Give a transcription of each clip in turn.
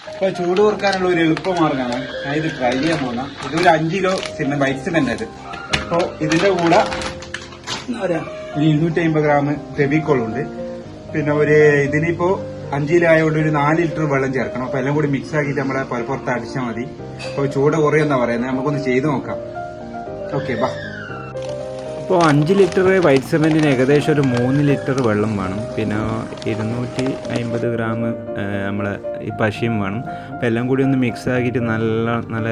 ഇപ്പൊ ചൂട് കുറക്കാനുള്ള ഒരു എളുപ്പമാർഗ്ഗമാണ് ഞാൻ ഇത് ട്രൈ ചെയ്യാൻ പോകുന്ന. ഇതൊരു 5 കിലോ വൈറ്റ് സിമെന്റ് ഇത്. അപ്പൊ ഇതിന്റെ കൂടെ ഒരു 250 ഗ്രാം ഫെവിക്കോൾ ഉണ്ട്. പിന്നെ ഇതിനിപ്പോ 5 കിലോ ആയതുകൊണ്ട് ഒരു 4 ലിറ്റർ വെള്ളം ചേർക്കണം. അപ്പൊ എല്ലാം കൂടി മിക്സ് ആക്കിയിട്ട് നമ്മളെ പുറത്ത് അടിച്ചാൽ മതി. അപ്പൊ ചൂട് കുറയെന്നാ പറയുന്നത്. നമുക്കൊന്ന് ചെയ്ത് നോക്കാം. ഓക്കെ ബാ. ഇപ്പോൾ 5 ലിറ്റർ വൈറ്റ് സിമെൻറ്റിന് ഏകദേശം ഒരു 3 ലിറ്റർ വെള്ളം വേണം. പിന്നെ 250 ഗ്രാം നമ്മളെ ഈ പശയും വേണം. അപ്പോൾ എല്ലാം കൂടി ഒന്ന് മിക്സ് ആക്കിയിട്ട് നല്ല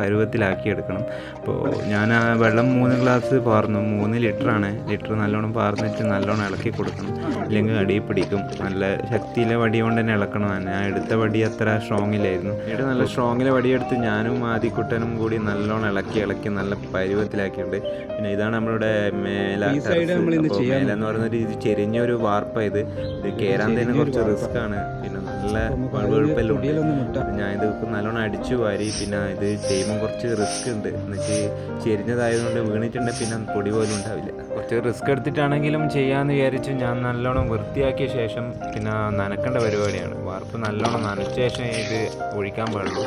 പരുവത്തിലാക്കി എടുക്കണം. അപ്പോൾ ഞാൻ ആ വെള്ളം 3 ഗ്ലാസ് പാർന്നു. 3 ലിറ്ററാണ്. ലിറ്റർ നല്ലോണം പാർന്നിട്ട് നല്ലോണം ഇളക്കി കൊടുക്കണം, ഇല്ലെങ്കിൽ അടിയിൽ പിടിക്കും. നല്ല ശക്തിയിലെ വടി കൊണ്ട് തന്നെ ഇളക്കണം. ഞാൻ എടുത്ത വടി അത്ര സ്ട്രോങ്ങിലായിരുന്നു. എന്നിട്ട് നല്ല സ്ട്രോങ്ങിലെ വടിയെടുത്ത് ഞാനും ആദിക്കുട്ടനും കൂടി നല്ലോണം ഇളക്കി നല്ല പരുവത്തിലാക്കിയിട്ടുണ്ട്. പിന്നെ ഇതാണ് നമ്മളുടെ മേലെന്ന് പറയുന്ന രീതി ചെരിഞ്ഞൊരു വാർപ്പാണ്. ഇത് കയറാൻ തന്നെ കുറച്ച് റിസ്ക് ആണ്. പിന്നെ നല്ല വഴുവഴുപ്പെല്ലാം ഉണ്ട്. ഞാൻ ഇത് നല്ലോണം അടിച്ചു വാരി. പിന്നെ ഇത് ചെയ്യുമ്പോൾ കുറച്ച് റിസ്ക് ഉണ്ട്. എന്നുവെച്ച് ചെരിഞ്ഞതായതുകൊണ്ട് വീണിട്ടുണ്ടെങ്കിൽ പിന്നെ പൊടി പോലും ഉണ്ടാവില്ല. കുറച്ച് റിസ്ക് എടുത്തിട്ടാണെങ്കിലും ചെയ്യാമെന്ന് വിചാരിച്ചു. ഞാൻ നല്ലോണം വൃത്തിയാക്കിയ ശേഷം പിന്നെ നനക്കേണ്ട പരിപാടിയാണ്. വാർപ്പ് നല്ലോണം നനച്ച ശേഷം ഇത് ഒഴിക്കാൻ പാടുള്ളൂ.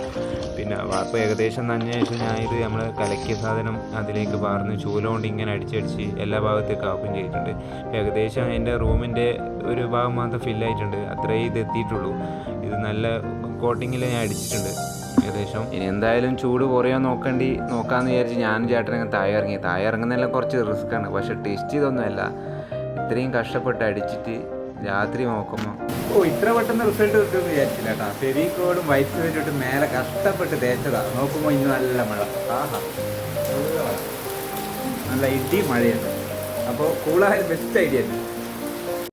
പിന്നെ വാർപ്പ് ഏകദേശം നനഞ്ഞ ശേഷം ഞാൻ ഇത് നമ്മൾ കലക്കിയ സാധനം അതിലേക്ക് പാർന്ന് ചൂലുകൊണ്ട് ഇങ്ങനെ അടിച്ചടിച്ച് എല്ലാ ഭാഗത്തേക്കും ആക്കുകയും ചെയ്തിട്ടുണ്ട്. ഏകദേശം എൻ്റെ റൂമിൻ്റെ ഒരു ഭാഗം മാത്രം ഫില്ലായിട്ടുണ്ട്. അത്രേ ഇത് എത്തിയിട്ടുള്ളൂ. ഇത് നല്ല കോട്ടിങ്ങിൽ ഞാൻ അടിച്ചിട്ടുണ്ട് ഏകദേശം. ഇനി എന്തായാലും ചൂട് കുറയാൻ നോക്കാമെന്ന് വിചാരിച്ച് ഞാനും ചേട്ടനങ്ങ് താഴെ ഇറങ്ങുന്നതെല്ലാം കുറച്ച് റിസ്ക്കാണ്. പക്ഷെ ടെസ്റ്റ് ചെയ്തൊന്നുമല്ല. ഇത്രയും കഷ്ടപ്പെട്ട് അടിച്ചിട്ട് രാത്രി നോക്കുമ്പോൾ ഇത്ര പെട്ടെന്ന് റിസൾട്ട് കിട്ടുമെന്ന് വിചാരിച്ചില്ല കേട്ടോ. ഫെവിക്കോളും വൈറ്റ് സിമെന്റും മേലെ കഷ്ടപ്പെട്ട് തേച്ചതാണ്. നോക്കുമ്പോൾ ഇന്ന് നല്ല മഴ. നല്ല ഇടി മഴയുണ്ട്. അപ്പോൾ കൂളായ ബെസ്റ്റ് ഐഡിയ തന്നെ.